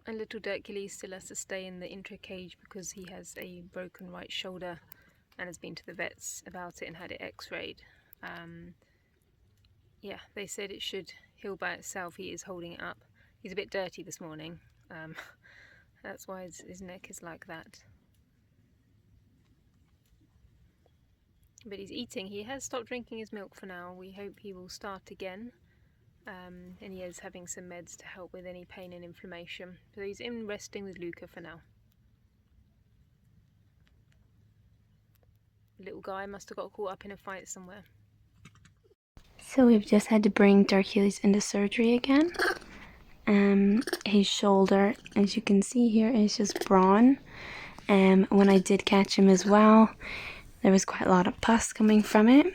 And little Dirkules still has to stay in the intro cage because he has a broken right shoulder and has been to the vets about it and had it x-rayed. Yeah, they said it should heal by itself. He is holding it up. He's a bit dirty this morning. That's why his neck is like that. But he's eating. He has stopped drinking his milk for now. We hope he will start again. And he is having some meds to help with any pain and inflammation. So he's in resting with Luca for now. The little guy must have got caught up in a fight somewhere. So we've just had to bring Dirkules into surgery again. His shoulder, as you can see here, is just brawn. When I did catch him as well, there was quite a lot of pus coming from it.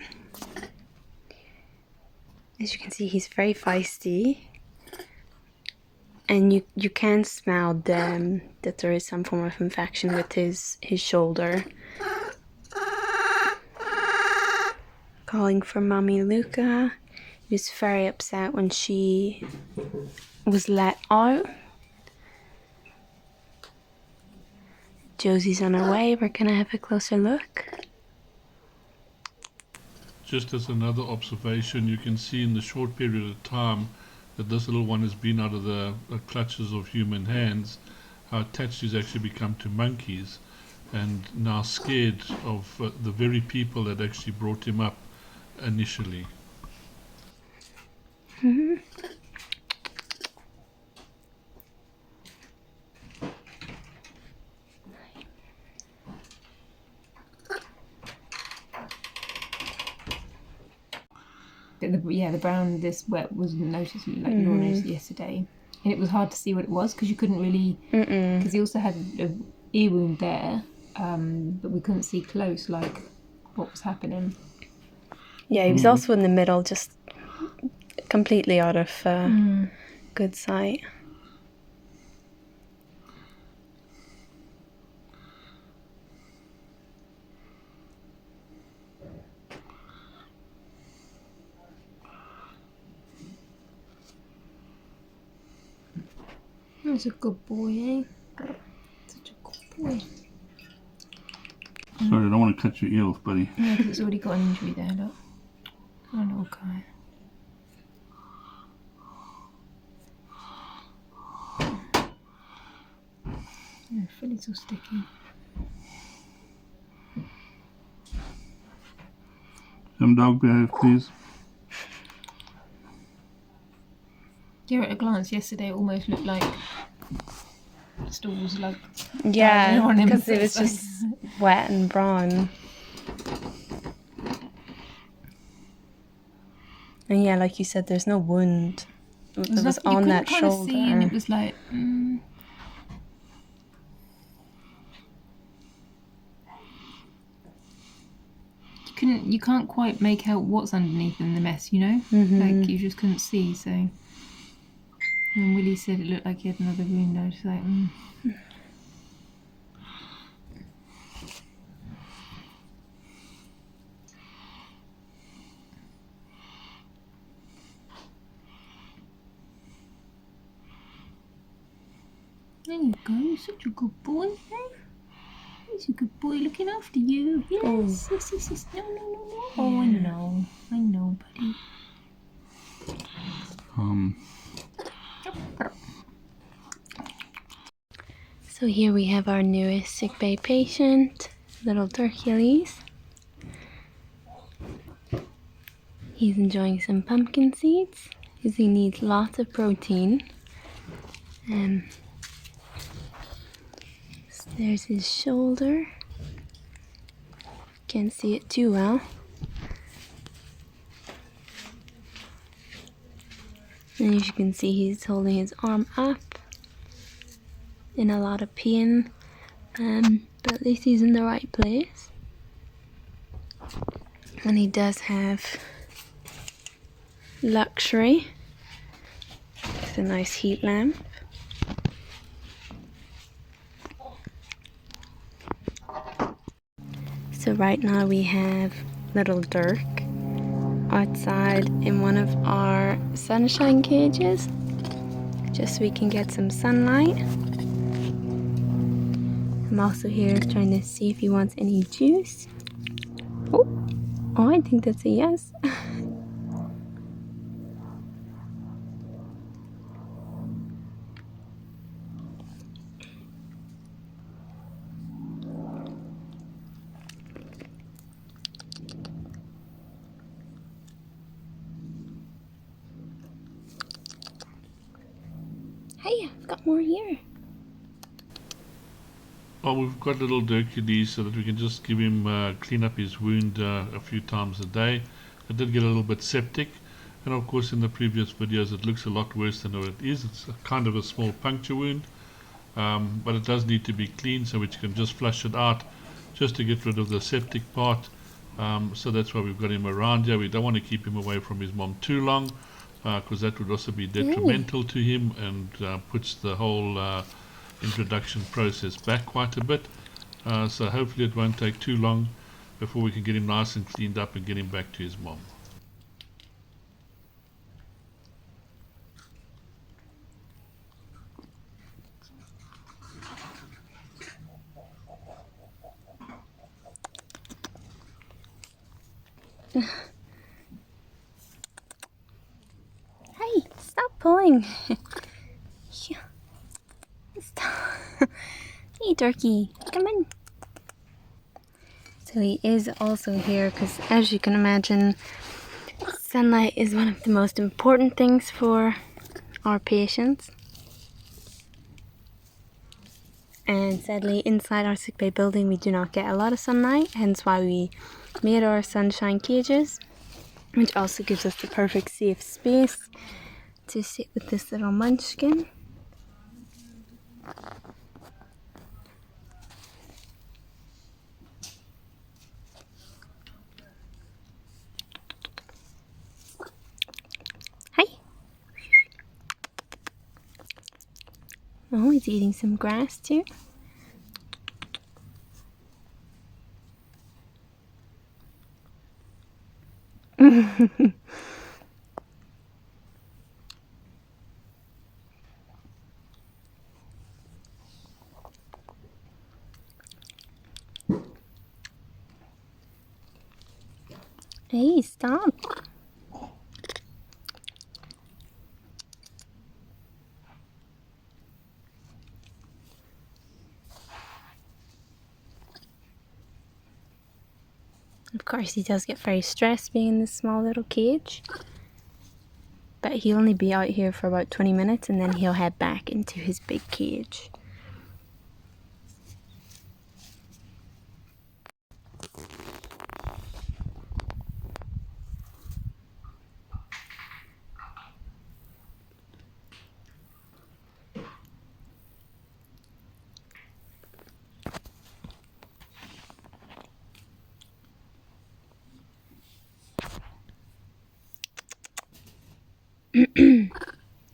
As you can see, he's very feisty. And you can smell that there is some form of infection with his shoulder. Calling for Mommy Luca. He was very upset when she was let out. Josie's on her way. We're gonna have a closer look. Just as another observation, you can see in the short period of time that this little one has been out of the clutches of human hands, how attached he's actually become to monkeys, and now scared of the very people that actually brought him up initially. The brown, this wet was noticed, like you all noticed yesterday. And it was hard to see what it was because you couldn't really, because he also had an ear wound there, but we couldn't see close, like, what was happening. Yeah, he was also in the middle, just completely out of good sight. That's a good boy, eh? Such a good boy. Sorry, I don't want to cut your ear off, buddy. Yeah, because it's already got an injury there, look. Oh, little guy. Yeah, Philly's all sticky. Some dog behave, please. Yeah, at a glance yesterday, it almost looked like stools, like Yeah, on him. because it was just wet and brown. And yeah, like you said, there's no wound that was on that shoulder. See, and it was like, you can't quite make out what's underneath in the mess, you know? Like you just couldn't see. So when Willie said it looked like he had another wound, I was just like, There you go, you're such a good boy, eh? He's a good boy looking after you. Yes, yes. No. Oh, I know, buddy. So here we have our newest sick bay patient, little Dirkules. He's enjoying some pumpkin seeds because he needs lots of protein. So there's his shoulder. Can't see it too well. And as you can see, he's holding his arm up in a lot of pain, but at least he's in the right place. And he does have luxury. It's a nice heat lamp. So right now we have little Dirk outside in one of our sunshine cages, just so we can get some sunlight. I'm also here trying to see if he wants any juice. Oh, I think that's a yes. Hey, I've got more here. Well, we've got little Dirkules so that we can just give him clean up his wound a few times a day. It did get a little bit septic, and of course in the previous videos it looks a lot worse than what it is. It's kind of a small puncture wound, but it does need to be cleaned, so we can just flush it out just to get rid of the septic part. So that's why we've got him around here. We don't want to keep him away from his mom too long, because that would also be detrimental to him and puts the whole introduction process back quite a bit. So hopefully it won't take too long before we can get him nice and cleaned up and get him back to his mom. Hey, stop pulling. Stop. Hey, Turkey, come in. So he is also here because, as you can imagine, sunlight is one of the most important things for our patients. And sadly, inside our sickbay building, we do not get a lot of sunlight, hence why we made our sunshine cages, which also gives us the perfect safe space to sit with this little munchkin. Hi. Oh, he's eating some grass too. Hey, stop. Of course, he does get very stressed being in this small little cage. But he'll only be out here for about 20 minutes and then he'll head back into his big cage.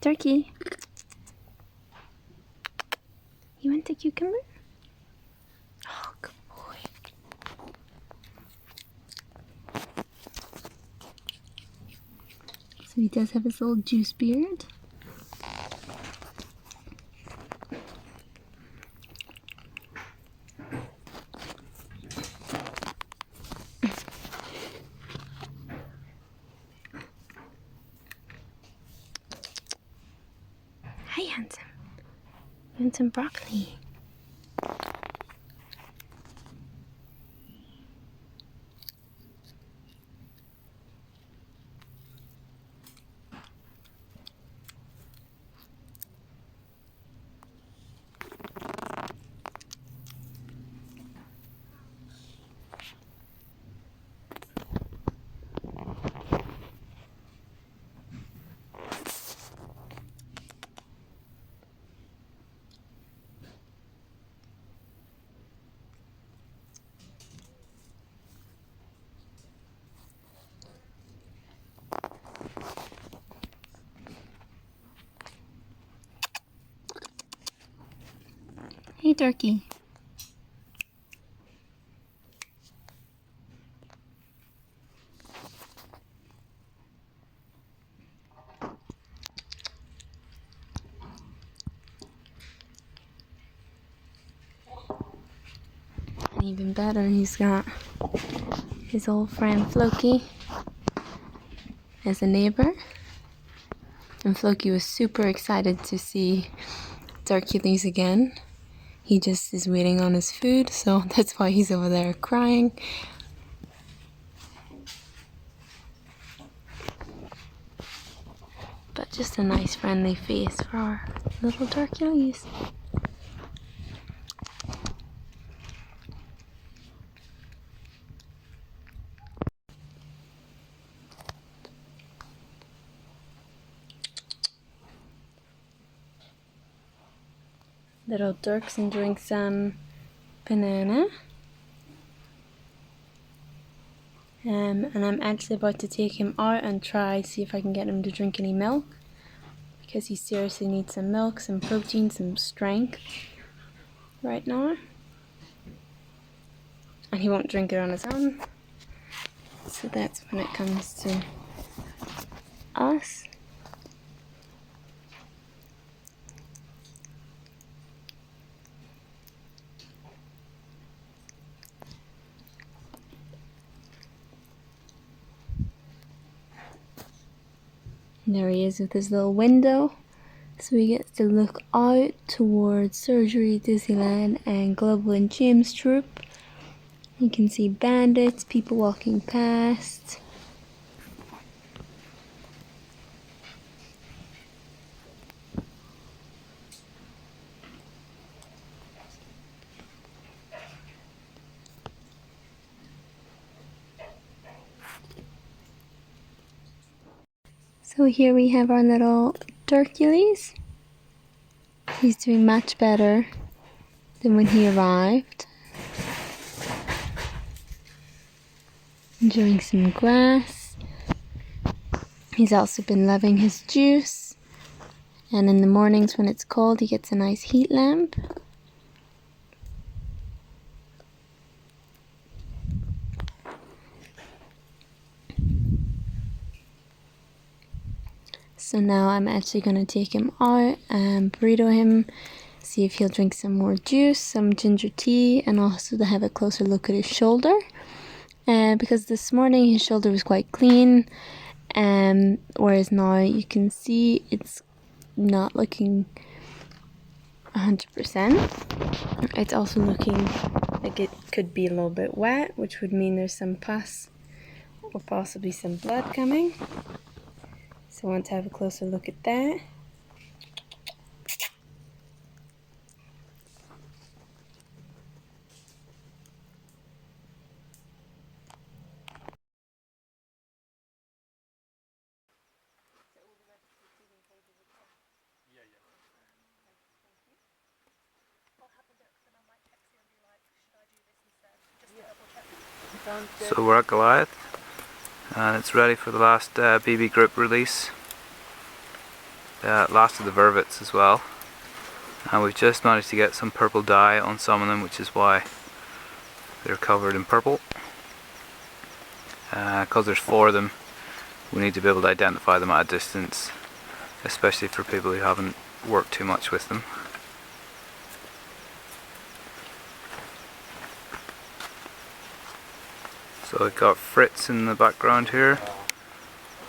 Turkey, you want the cucumber? Oh, good boy. So he does have his little juice beard. Hi, handsome. You want some broccoli? Hey, Turkey. Even better, he's got his old friend Floki as a neighbor. And Floki was super excited to see Dirkules again. He just is waiting on his food, so that's why he's over there crying. But just a nice friendly face for our little Dirkules. Little Dirk's enjoying some banana. And I'm actually about to take him out and see if I can get him to drink any milk. Because he seriously needs some milk, some protein, some strength right now. And he won't drink it on his own. So that's when it comes to us. And there he is with his little window. So he gets to look out towards Surgery, Disneyland, and Global and James Troop. You can see bandits, people walking past. So here we have our little Dirkules. He's doing much better than when he arrived. Enjoying some grass. He's also been loving his juice. And in the mornings when it's cold, he gets a nice heat lamp. So now I'm actually going to take him out and burrito him, see if he'll drink some more juice, some ginger tea, and also to have a closer look at his shoulder. Because this morning his shoulder was quite clean, whereas now you can see it's not looking 100%. It's also looking like it could be a little bit wet, which would mean there's some pus or possibly some blood coming. So I want to have a closer look at that. So we're at Goliath and it's ready for the last BB group release. Last of the Vervets as well. And we've just managed to get some purple dye on some of them, which is why they're covered in purple. Because there's 4 of them, we need to be able to identify them at a distance, especially for people who haven't worked too much with them. So we've got Fritz in the background here,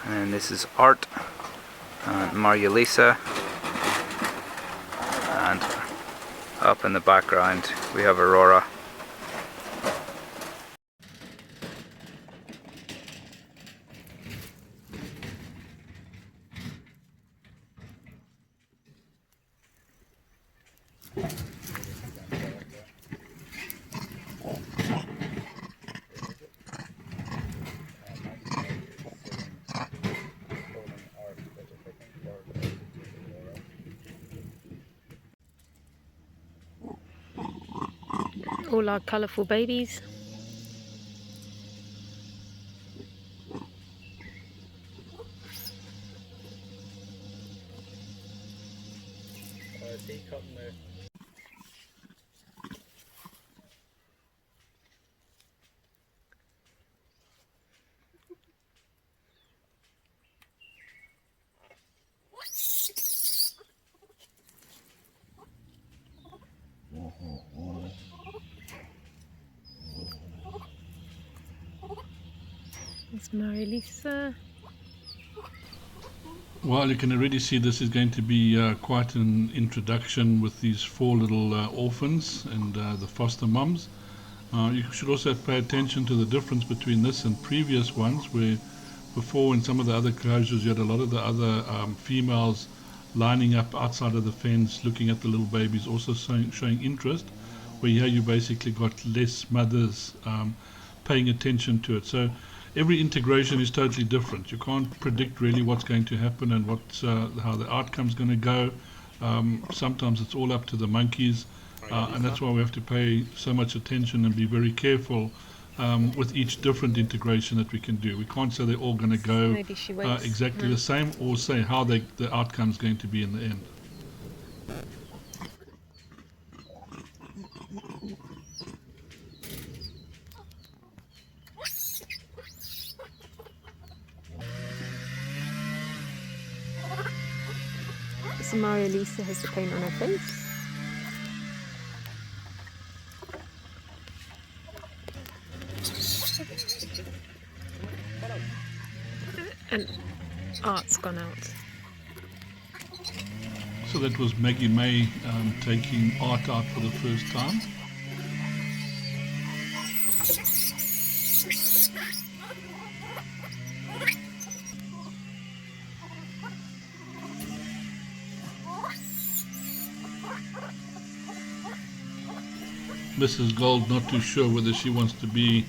and this is Art, and Maria Lisa, and up in the background we have Aurora. All our colourful babies. It's Marie-Lisa. Well, you can already see this is going to be quite an introduction with these 4 little orphans and the foster mums. You should also pay attention to the difference between this and previous ones, where before in some of the other closures you had a lot of the other females lining up outside of the fence looking at the little babies, also showing interest, where here you basically got less mothers paying attention to it. So every integration is totally different. You can't predict really what's going to happen and how the outcome's going to go. Sometimes it's all up to the monkeys, and that's why we have to pay so much attention and be very careful with each different integration that we can do. We can't say they're all going to go exactly the same, or say how the outcome's going to be in the end. So Marie-Lisa has the paint on her face. And Art's gone out. So that was Maggie May taking Art out for the first time. Mrs. Gold not too sure whether she wants to be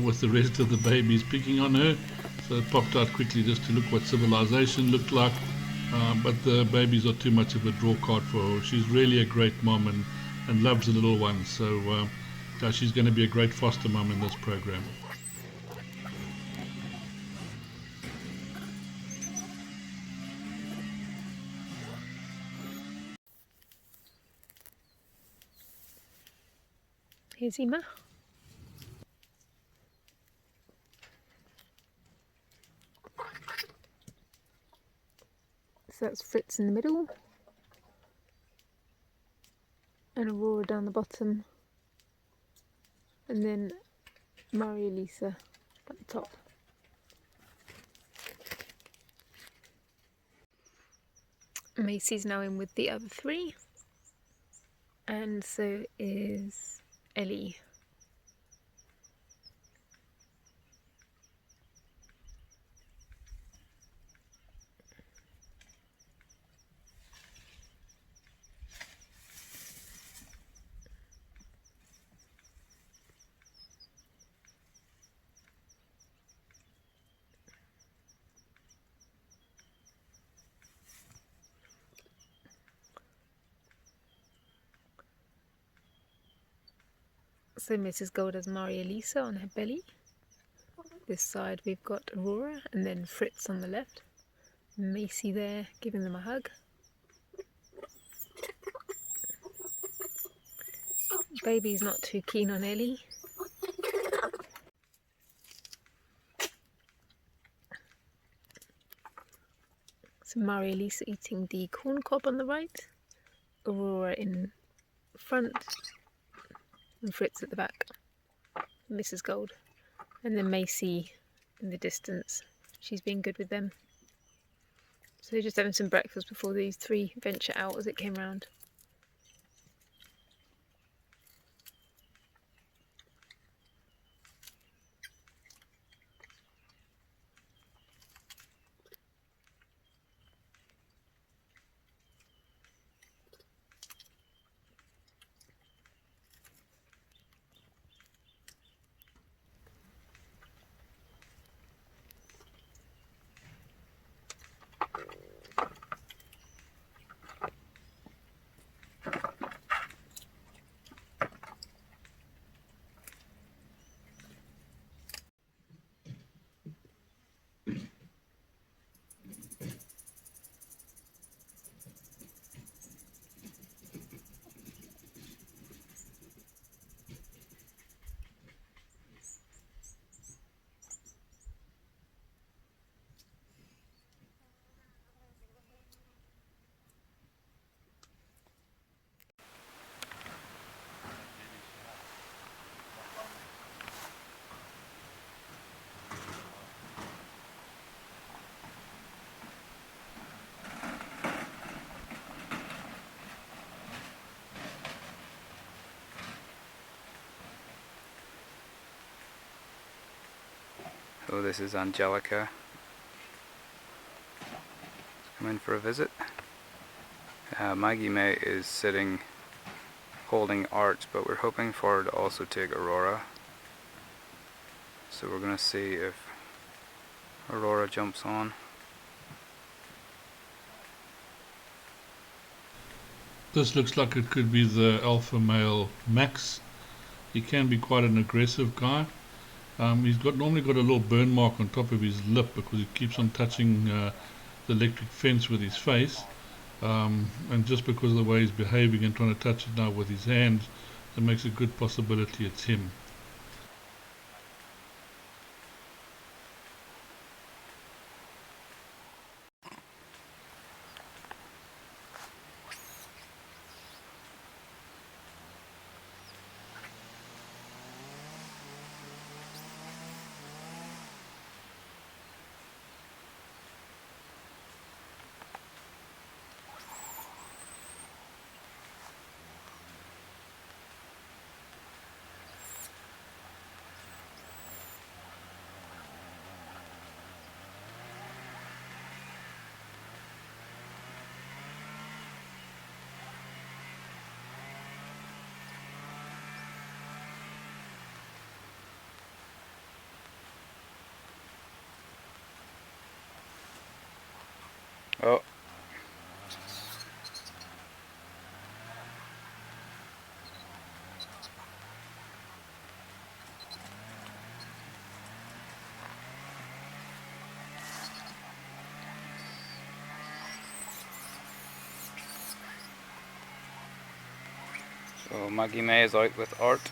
with the rest of the babies picking on her, so it popped out quickly just to look what civilization looked like, but the babies are too much of a draw card for her. She's really a great mom and loves the little ones, so she's going to be a great foster mom in this program. Here's Emma. So that's Fritz in the middle, and Aurora down the bottom, and then Marie-Lisa at the top. Macy's now in with the other 3, and so is Ellie. So Mrs. Gold has Marie-Lisa on her belly. This side we've got Aurora, and then Fritz on the left. Macy there giving them a hug. Baby's not too keen on Ellie. So Marie-Lisa eating the corn cob on the right, Aurora in front, and Fritz at the back, Mrs. Gold, and then Macy in the distance. She's been good with them. So they're just having some breakfast before these 3 venture out as it came round. So this is Angelica. Come in for a visit. Maggie May is sitting holding Art, but we're hoping for her to also take Aurora. So we're going to see if Aurora jumps on. This looks like it could be the alpha male Max. He can be quite an aggressive guy. He's normally got a little burn mark on top of his lip because he keeps on touching the electric fence with his face. And just because of the way he's behaving and trying to touch it now with his hands, it makes a good possibility it's him. Oh. So Maggie May is out with Art.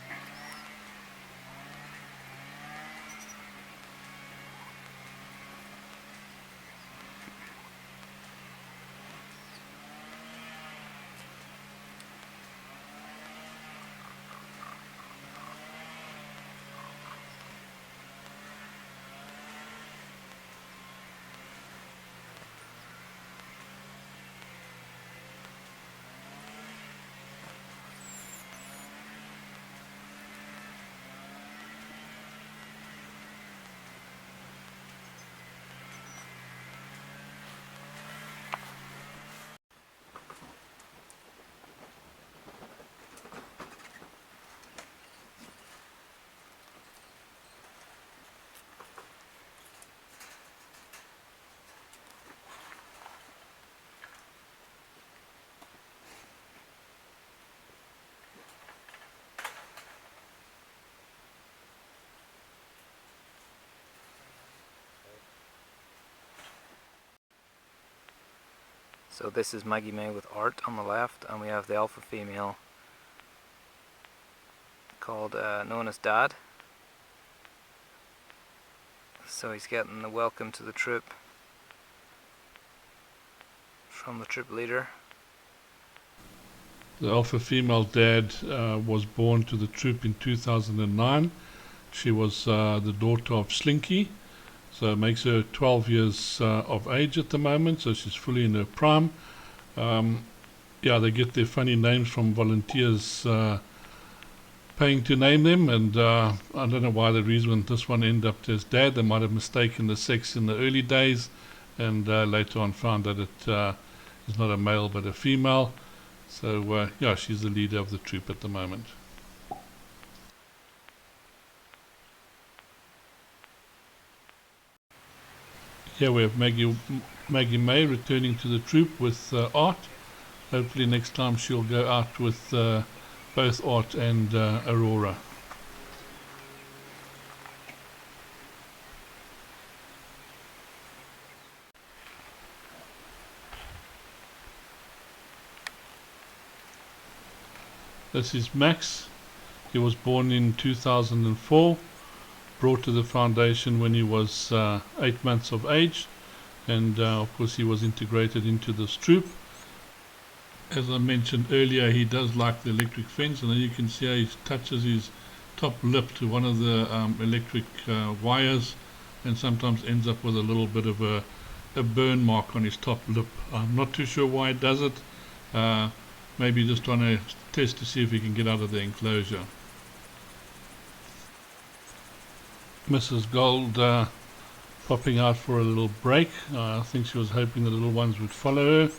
So this is Maggie May with Art on the left, and we have the alpha female called known as Dad. So he's getting the welcome to the troop from the troop leader. The alpha female Dad was born to the troop in 2009. She was the daughter of Slinky, so it makes her 12 years of age at the moment, so she's fully in her prime. Yeah, they get their funny names from volunteers paying to name them, and I don't know why the reason this one ended up as Dad. They might have mistaken the sex in the early days, and later on found that it is not a male but a female. So yeah, she's the leader of the troop at the moment. Here we have Maggie May returning to the troop with Art. Hopefully next time she'll go out with both Art and Aurora. This is Max. He was born in 2004. Brought to the foundation when he was 8 months of age, and of course he was integrated into this troop. As I mentioned earlier, he does like the electric fence, and then you can see how he touches his top lip to one of the electric wires, and sometimes ends up with a little bit of a burn mark on his top lip. I'm not too sure why he does it. Maybe just trying to test to see if he can get out of the enclosure. Mrs. Gold popping out for a little break. I think she was hoping the little ones would follow her,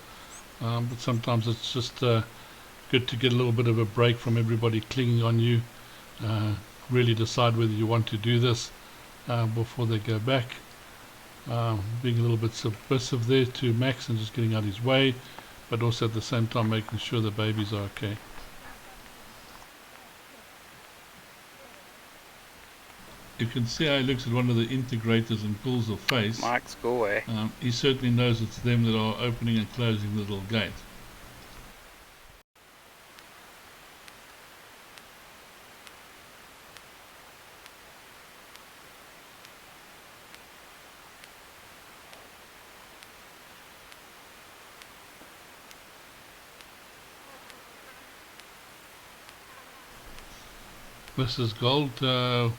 but sometimes it's just good to get a little bit of a break from everybody clinging on you. Really decide whether you want to do this before they go back. Being a little bit submissive there to Max and just getting out his way, but also at the same time making sure the babies are okay. You can see how he looks at one of the integrators and pulls a face. Max, go away. He certainly knows it's them that are opening and closing the little gate. Mrs. Gold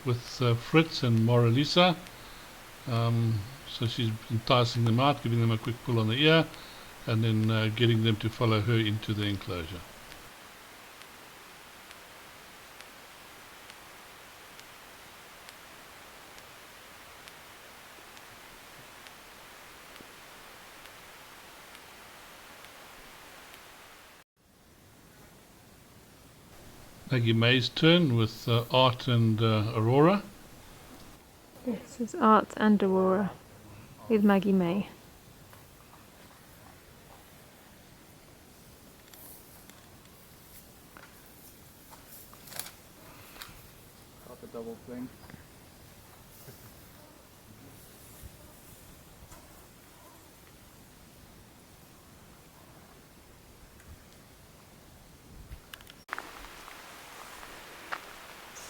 with Fritz and Moralisa. So she's enticing them out, giving them a quick pull on the ear, and then getting them to follow her into the enclosure. Maggie May's turn with Art and Aurora. This is Art and Aurora with Maggie May. Got the double thing.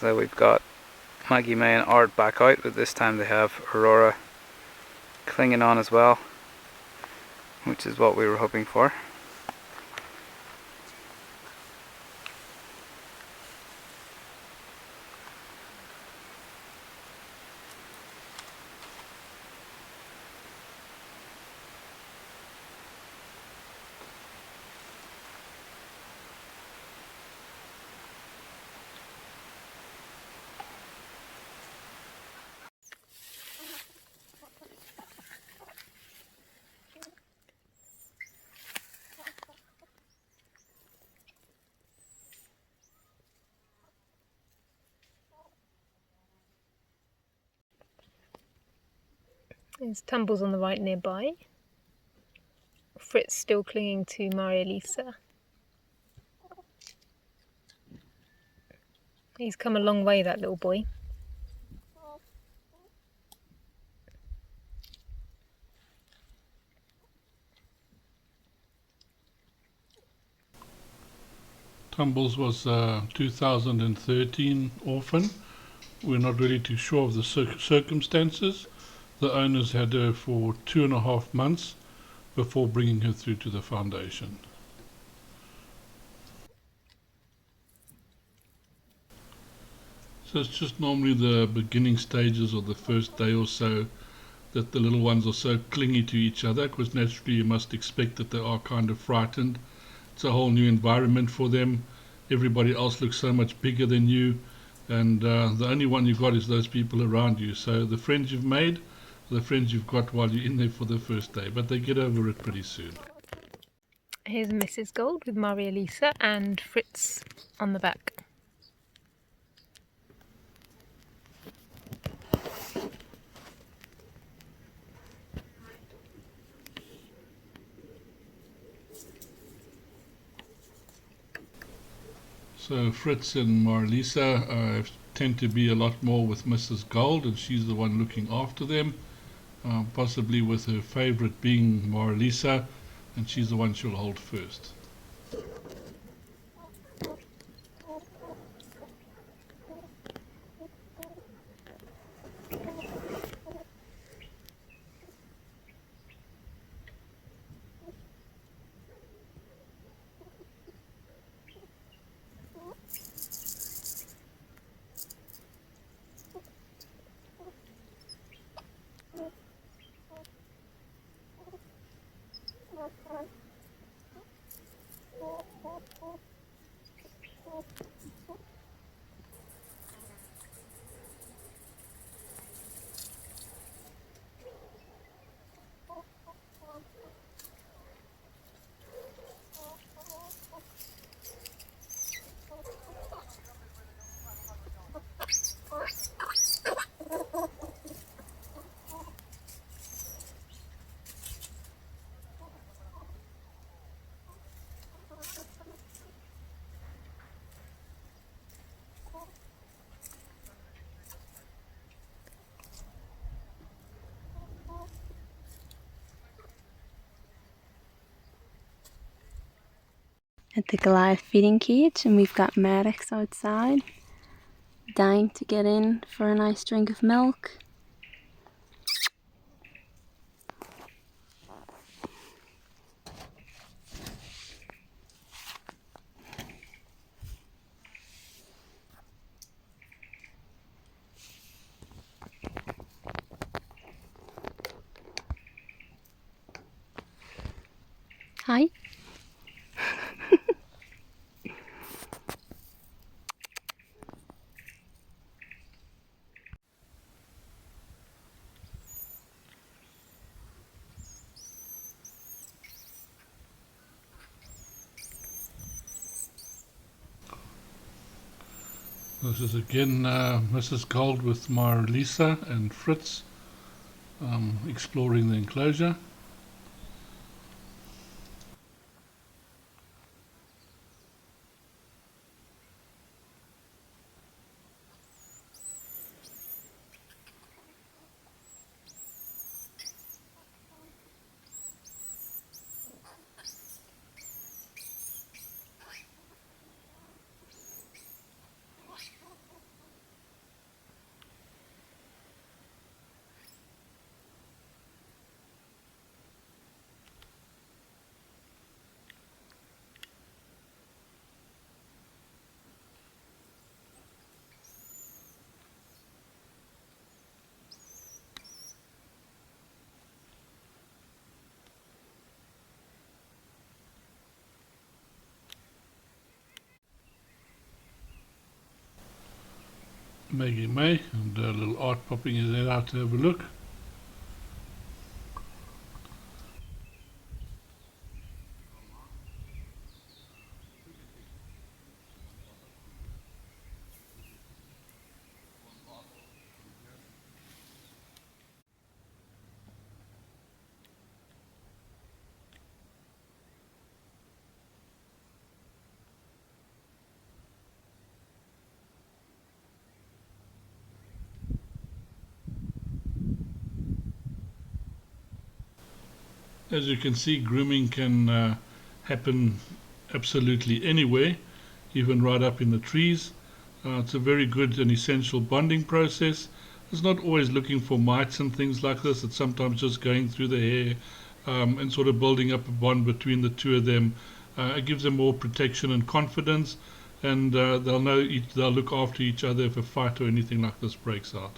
So we've got Maggie May and Art back out, but this time they have Aurora clinging on as well, which is what we were hoping for. There's Tumbles on the right nearby. Fritz still clinging to Maria Lisa. He's come a long way, that little boy. Tumbles was a 2013 orphan. We're not really too sure of the circumstances. The owners had her for 2.5 months before bringing her through to the foundation. So it's just normally the beginning stages of the first day or so that the little ones are so clingy to each other, because naturally you must expect that they are kind of frightened. It's a whole new environment for them. Everybody else looks so much bigger than you, and the only one you've got is those people around you. So the friends you've made, the friends you've got while you're in there for the first day, but they get over it pretty soon. Here's Mrs. Gold with Maria Lisa and Fritz on the back. So Fritz and Marlisa tend to be a lot more with Mrs. Gold, and she's the one looking after them, possibly with her favorite being Marlisa, and she's the one she'll hold first. at the Goliath feeding cage, and we've got Maddox outside, dying to get in for a nice drink of milk. Hi. This is again Mrs. Gold with Lisa and Fritz exploring the enclosure. Maggie May and little Art popping his head out to have a look. As you can see, grooming can happen absolutely anywhere, even right up in the trees. It's a very good and essential bonding process. It's not always looking for mites and things like this. It's sometimes just going through the hair and sort of building up a bond between the two of them. It gives them more protection and confidence, and they'll know they'll look after each other if a fight or anything like this breaks out.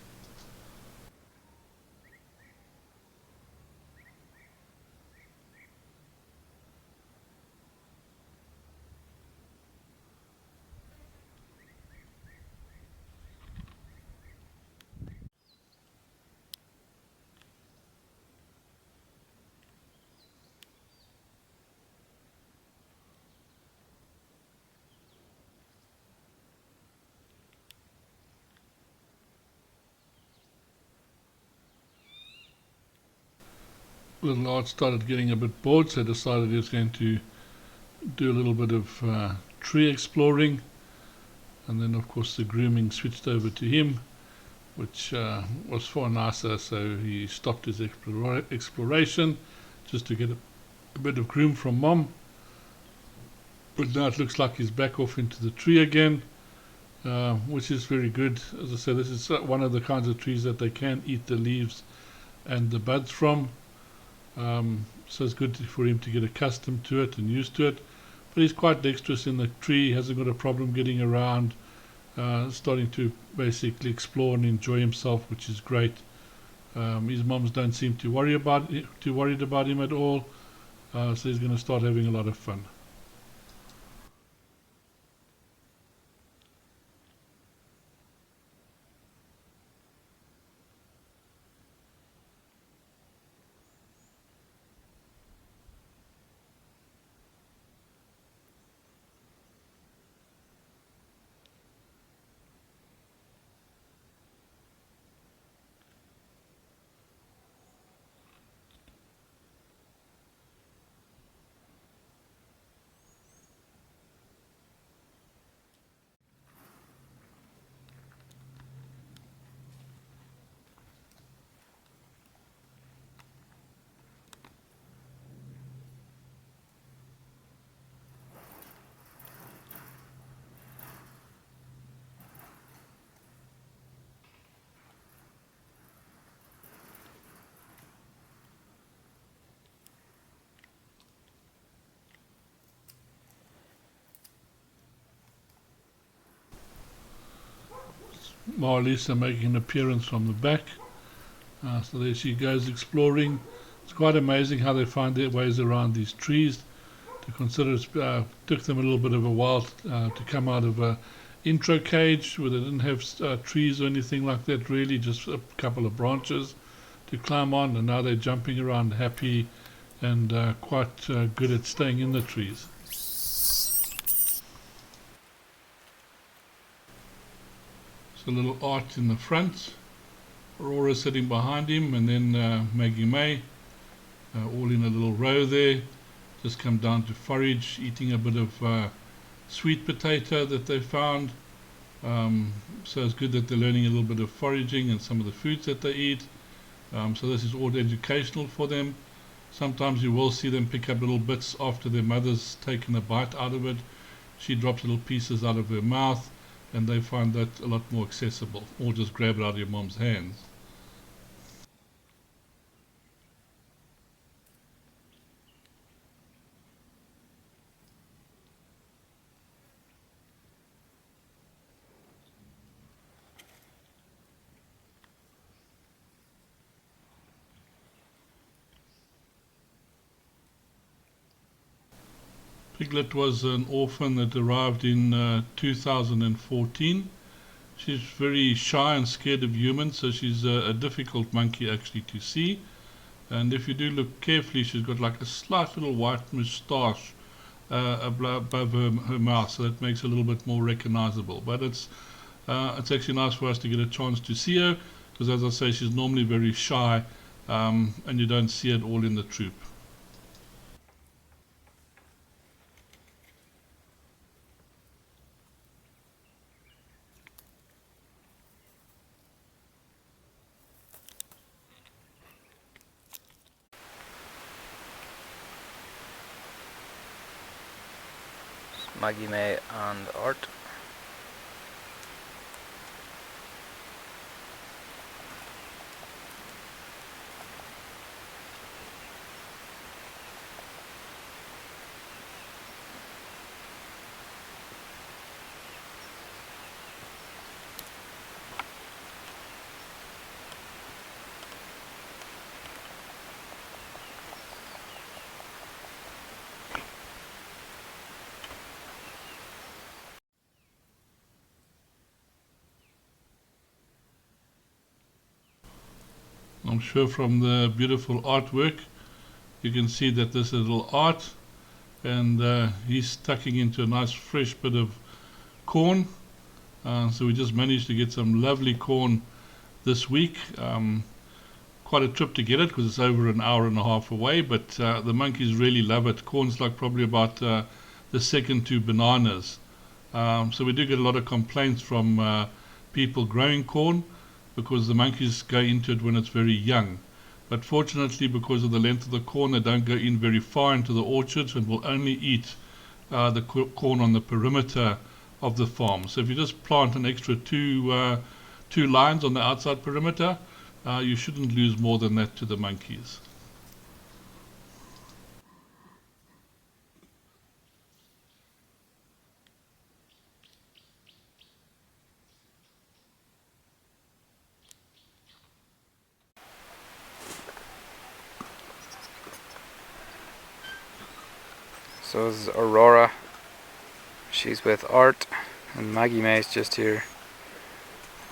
Little Art started getting a bit bored, so decided he was going to do a little bit of tree exploring, and then of course the grooming switched over to him, which was far nicer, so he stopped his exploration just to get a bit of groom from Mom. But now it looks like he's back off into the tree again, which is very good. As I said, this is one of the kinds of trees that they can eat the leaves and the buds from. So it's good for him to get accustomed to it and used to it. But he's quite dexterous in the tree, hasn't got a problem getting around, starting to basically explore and enjoy himself, which is great. His mums don't seem too worried about him at all, so he's going to start having a lot of fun. Marlisa making an appearance from the back. So there she goes exploring. It's quite amazing how they find their ways around these trees. To consider it took them a little bit of a while to come out of a intro cage where they didn't have trees or anything like that, really, just a couple of branches to climb on, and now they're jumping around happy and quite good at staying in the trees. So a little Art in the front, Aurora sitting behind him, and then Maggie May, all in a little row there, just come down to forage, eating a bit of sweet potato that they found. So it's good that they're learning a little bit of foraging and some of the foods that they eat. So this is all educational for them. Sometimes you will see them pick up little bits after their mother's taken a bite out of it. She drops little pieces out of her mouth, and they find that a lot more accessible, or just grab it out of your mom's hands. Piglet was an orphan that arrived in 2014. She's very shy and scared of humans, so she's a difficult monkey actually to see. And if you do look carefully, she's got like a slight little white moustache above her mouth, so that makes her a little bit more recognizable. But it's actually nice for us to get a chance to see her, because as I say, she's normally very shy, and you don't see it all in the troop. Maggie May and Art. I'm sure from the beautiful artwork you can see that this is little Art, and he's tucking into a nice fresh bit of corn. So we just managed to get some lovely corn this week. Quite a trip to get it because it's over an hour and a half away, but the monkeys really love it. Corn's like probably about the second to bananas. So we do get a lot of complaints from people growing corn, because the monkeys go into it when it's very young. But fortunately, because of the length of the corn, they don't go in very far into the orchards and will only eat the corn on the perimeter of the farm. So if you just plant an extra two lines on the outside perimeter, you shouldn't lose more than that to the monkeys. So this is Aurora. She's with Art, and Maggie May's just here.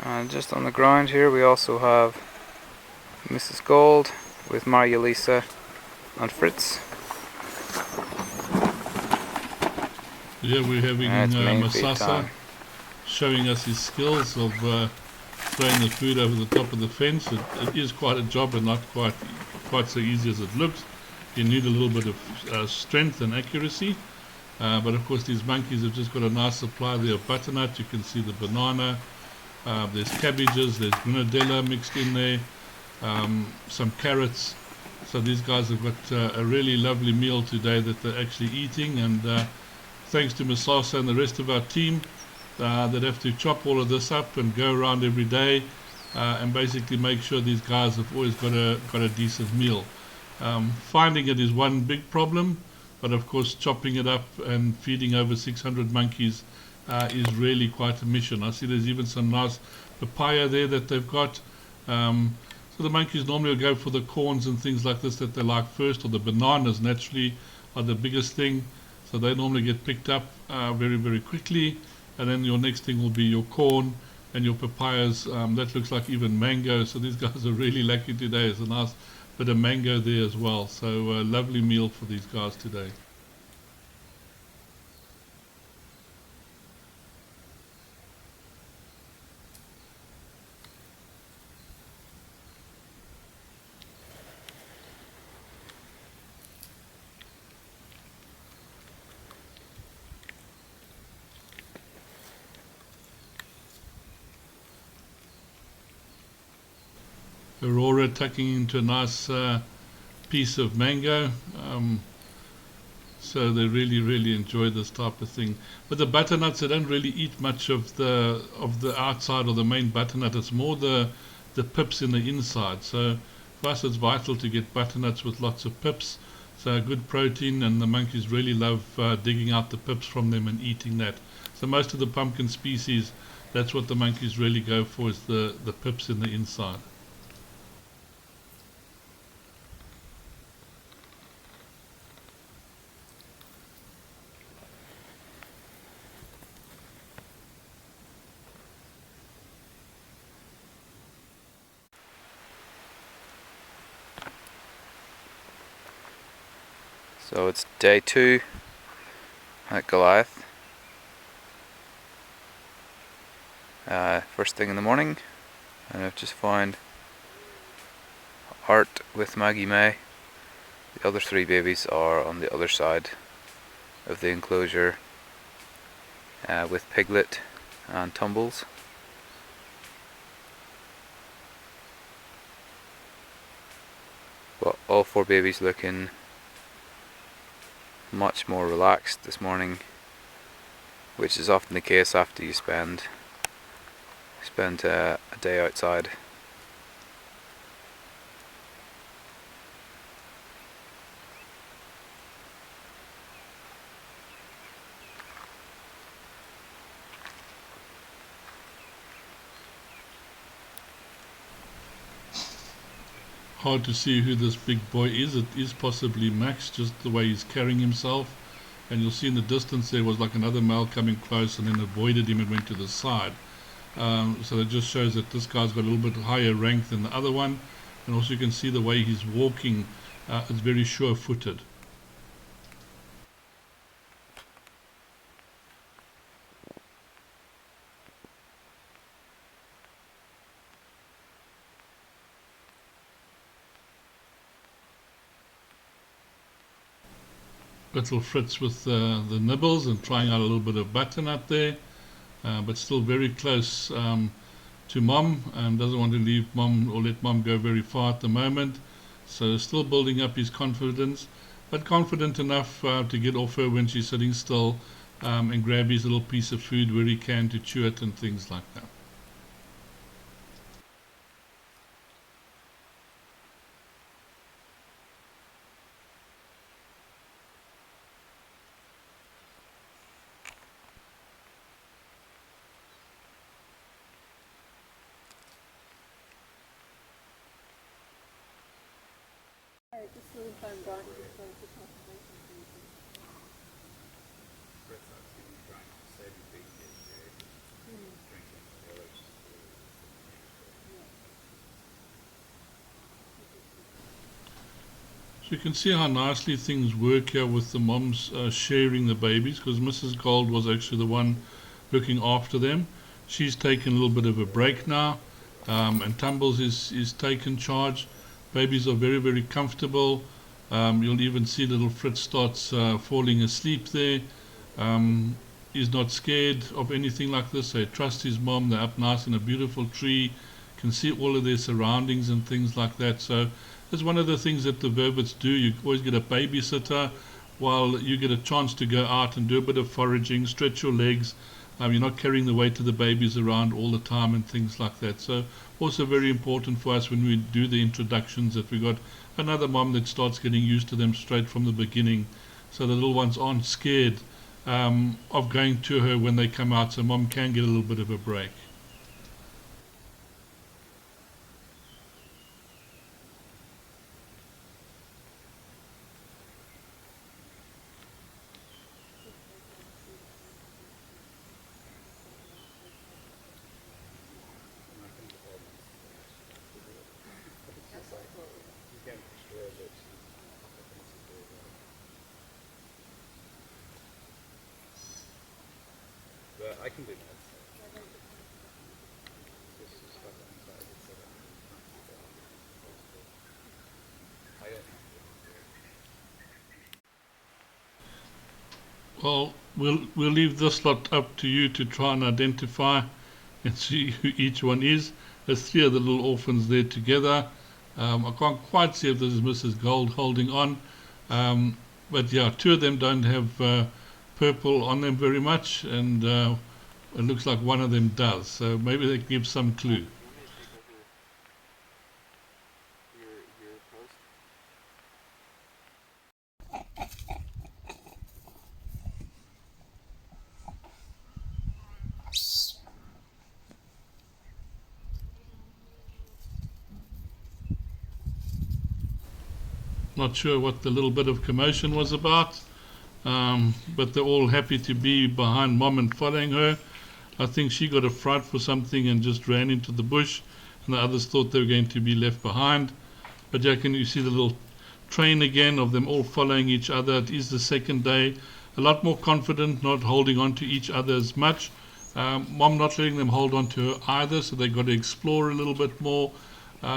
And just on the ground here we also have Mrs. Gold with Maria Lisa and Fritz. Yeah, we're having Masasa time. showing us his skills of throwing the food over the top of the fence. It is quite a job and not quite so easy as it looks. You need a little bit of strength and accuracy, but of course these monkeys have just got a nice supply there of butternut. You can see the banana, there's cabbages, there's grenadilla mixed in there, some carrots. So these guys have got a really lovely meal today that they're actually eating, and thanks to Masasa and the rest of our team that have to chop all of this up and go around every day and basically make sure these guys have always got a decent meal. Finding it is one big problem, but of course chopping it up and feeding over 600 monkeys is really quite a mission. I see there's even some nice papaya there that they've got. So the monkeys normally will go for the corns and things like this that they like first, or the bananas naturally are the biggest thing. So they normally get picked up very, very quickly. And then your next thing will be your corn and your papayas. That looks like even mango. So these guys are really lucky today. There's a nice bit of mango there as well. So a lovely meal for these guys today. Aurora tucking into a nice piece of mango. So they really, really enjoy this type of thing. But the butternuts, they don't really eat much of the outside or the main butternut. It's more the pips in the inside. So for us, it's vital to get butternuts with lots of pips. So good protein, and the monkeys really love digging out the pips from them and eating that. So most of the pumpkin species, that's what the monkeys really go for, is the pips in the inside. So it's day 2 at Goliath. First thing in the morning, and I've just found Art with Maggie May. The other 3 babies are on the other side of the enclosure with Piglet and Tumbles. But all 4 babies looking much more relaxed this morning, which is often the case after you spend a day outside. Hard to see who this big boy is. It is possibly Max, just the way he's carrying himself. And you'll see in the distance there was like another male coming close and then avoided him and went to the side. So that just shows that this guy's got a little bit higher rank than the other one. And also you can see the way he's walking, it's very sure-footed. Little Fritz with the nibbles and trying out a little bit of butternut there, but still very close to Mom, and doesn't want to leave Mom or let Mom go very far at the moment. So still building up his confidence, but confident enough to get off her when she's sitting still and grab his little piece of food where he can to chew it and things like that. So you can see how nicely things work here with the moms sharing the babies, because Mrs. Gold was actually the one looking after them. She's taken a little bit of a break now, and Tumbles is taken charge. Babies are very, very comfortable. You'll even see little Fritz starts falling asleep there. He's not scared of anything like this. So he trusts his mom. They're up nice in a beautiful tree, can see all of their surroundings and things like that. So it's one of the things that the Vervets do. You always get a babysitter while you get a chance to go out and do a bit of foraging, stretch your legs. You're not carrying the weight of the babies around all the time and things like that. So also very important for us when we do the introductions that we got another mom that starts getting used to them straight from the beginning, so the little ones aren't scared of going to her when they come out, so mom can get a little bit of a break. I can do that. Well, we'll leave this lot up to you to try and identify and see who each one is. There's 3 of the little orphans there together. I can't quite see if this is Mrs. Gold holding on. But yeah, 2 of them don't have purple on them very much, and it looks like one of them does. So maybe that gives some clue. Not sure what the little bit of commotion was about, but they're all happy to be behind Mom and following her. I think she got a fright for something and just ran into the bush, and the others thought they were going to be left behind. But yeah, can you see the little train again of them all following each other? It is the second day. A lot more confident, not holding on to each other as much. Mom not letting them hold on to her either, so they've got to explore a little bit more.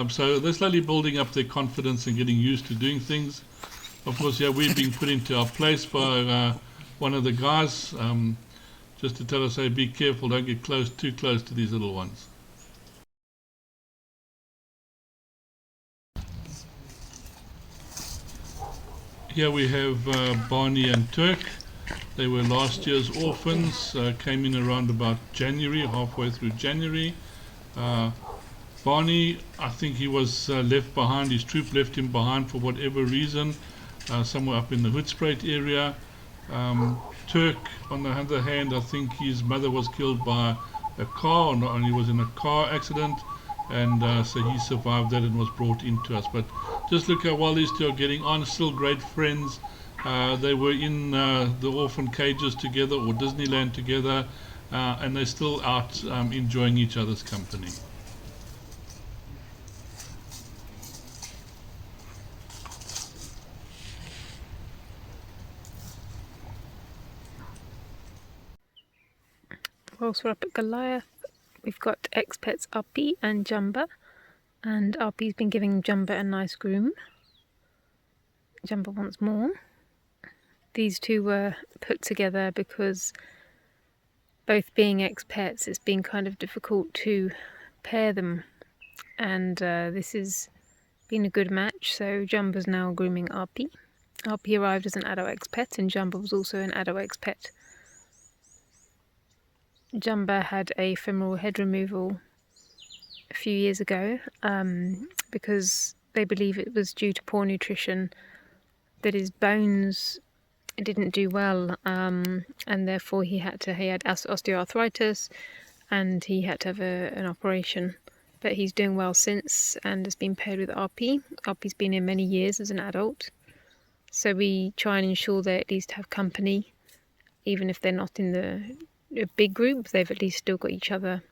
So they're slowly building up their confidence and getting used to doing things. Of course, yeah, we've been put into our place by one of the guys, just to tell us, hey, be careful, don't get too close to these little ones. Here we have Barney and Turk. They were last year's orphans, came in around about January, halfway through January. Barney, I think he was left behind, his troop left him behind for whatever reason, somewhere up in the Hoedspruit area. Turk, on the other hand, I think his mother was killed by a car, or he was in a car accident, and so he survived that and was brought into us. But just look how well these 2 are getting on, still great friends. They were in the orphan cages together, or Disneyland together, and they're still out enjoying each other's company. Whilst we're up at Goliath, we've got ex-pets Uppy and Jumba, and Uppy's been giving Jumba a nice groom. Jumba wants more. These 2 were put together because, both being ex-pets, it's been kind of difficult to pair them, and this has been a good match. So Jumba's now grooming Uppy. Uppy arrived as an adult ex-pet, and Jumba was also an adult ex-pet. Jumba had a femoral head removal a few years ago because they believe it was due to poor nutrition, that his bones didn't do well, and therefore he had osteoarthritis, and he had to have an operation. But he's doing well since and has been paired with RP. RP's been in many years as an adult, so we try and ensure they at least have company, even if they're not in a big group. They've at least still got each other,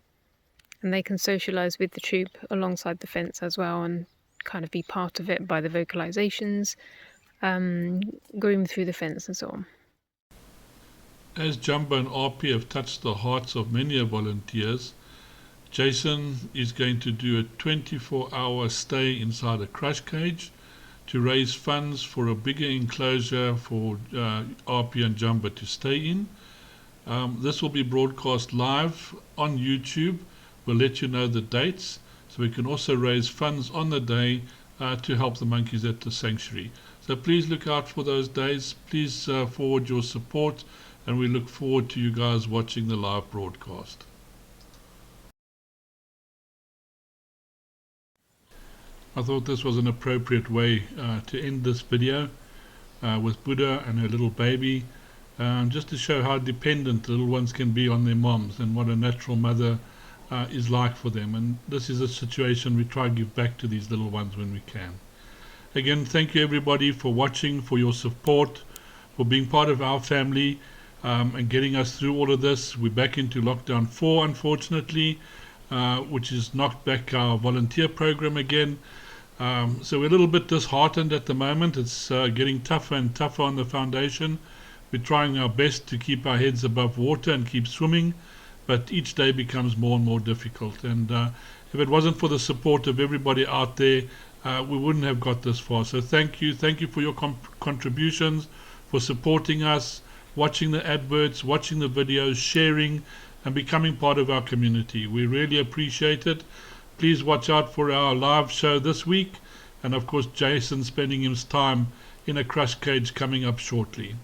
and they can socialise with the troop alongside the fence as well, and kind of be part of it by the vocalisations, groom through the fence and so on. As Jumba and RP have touched the hearts of many volunteers, Jason is going to do a 24-hour stay inside a crush cage to raise funds for a bigger enclosure for RP and Jumba to stay in. This will be broadcast live on YouTube. We'll let you know the dates, so we can also raise funds on the day to help the monkeys at the sanctuary. So please look out for those days. Please forward your support, and we look forward to you guys watching the live broadcast. I thought this was an appropriate way to end this video with Buddha and her little baby, just to show how dependent the little ones can be on their moms and what a natural mother is like for them. And this is a situation we try to give back to these little ones when we can. Again, thank you everybody for watching, for your support, for being part of our family, and getting us through all of this. We're back into lockdown 4, unfortunately, which has knocked back our volunteer program again. So we're a little bit disheartened at the moment. It's getting tougher and tougher on the foundation. We're trying our best to keep our heads above water and keep swimming, but each day becomes more and more difficult. And if it wasn't for the support of everybody out there, we wouldn't have got this far. So thank you for your contributions, for supporting us, watching the adverts, watching the videos, sharing, and becoming part of our community. We really appreciate it. Please watch out for our live show this week, and of course Jason spending his time in a crush cage coming up shortly.